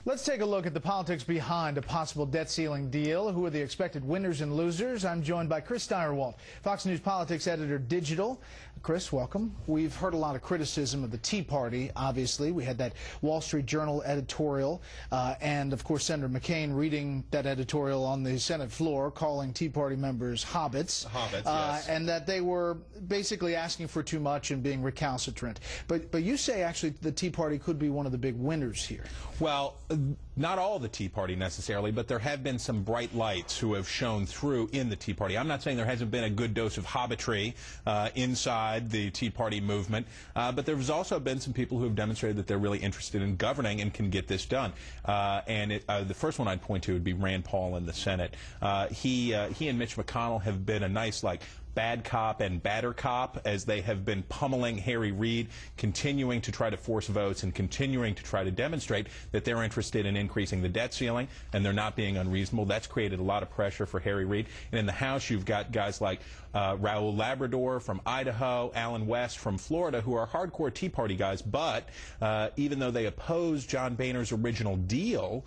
Let's take a look at the politics behind a possible debt ceiling deal. Who are the expected winners and losers? I'm joined by Chris Stirewalt, Fox News Politics Editor Digital. Chris, welcome. We've heard a lot of criticism of the Tea Party, obviously. We had that Wall Street Journal editorial, and, of course, Senator McCain reading that editorial on the Senate floor, calling Tea Party members hobbits. Yes. And that they were basically asking for too much and being recalcitrant. But you say, actually, the Tea Party could be one of the big winners here. Well, not all the Tea Party necessarily, but there have been some bright lights who have shown through in the Tea Party. I'm not saying there hasn't been a good dose of hobbitry inside the Tea Party movement, but there's also been some people who have demonstrated that they're really interested in governing and can get this done. The first one I'd point to would be Rand Paul in the Senate. He and Mitch McConnell have been a nice, bad cop and batter cop as they have been pummeling Harry Reid, continuing to try to force votes and continuing to try to demonstrate that they're interested in increasing the debt ceiling and they're not being unreasonable. That's created a lot of pressure for Harry Reid. And in the House, you've got guys like Raul Labrador from Idaho, Alan West from Florida, who are hardcore Tea Party guys, but even though they opposed John Boehner's original deal,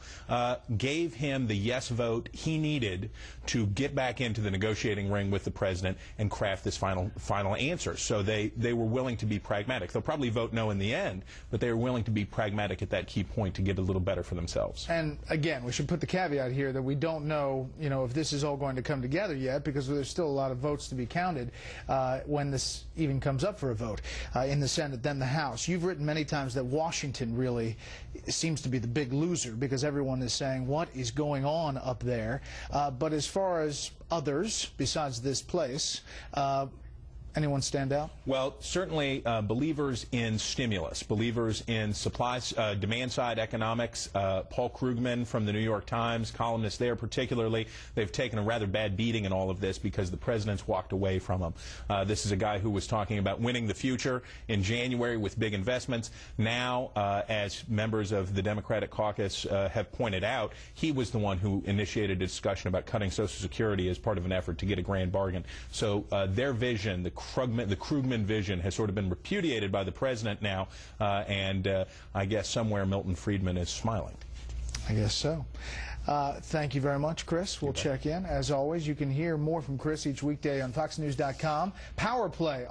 gave him the yes vote he needed to get back into the negotiating ring with the president and craft this final answer. So they were willing to be pragmatic. They'll probably vote no in the end, but they were willing to be pragmatic at that key point to get a little better for themselves. And again, we should put the caveat here that we don't know, if this is all going to come together yet, because there's still a lot of votes to be counted when this even comes up for a vote in the Senate, then the House. You've written many times that Washington really seems to be the big loser because everyone is saying, what is going on up there? But as far as others, besides this place, anyone stand out? Well, certainly believers in stimulus, believers in demand-side economics. Paul Krugman from the New York Times, columnist there particularly, they've taken a rather bad beating in all of this because the president's walked away from them. This is a guy who was talking about winning the future in January with big investments. Now, as members of the Democratic caucus have pointed out, he was the one who initiated a discussion about cutting Social Security as part of an effort to get a grand bargain. So their vision, the Krugman vision, has sort of been repudiated by the president now, and I guess somewhere Milton Friedman is smiling. I guess so. Thank you very much, Chris. We'll check in. As always, you can hear more from Chris each weekday on FoxNews.com. Power Play.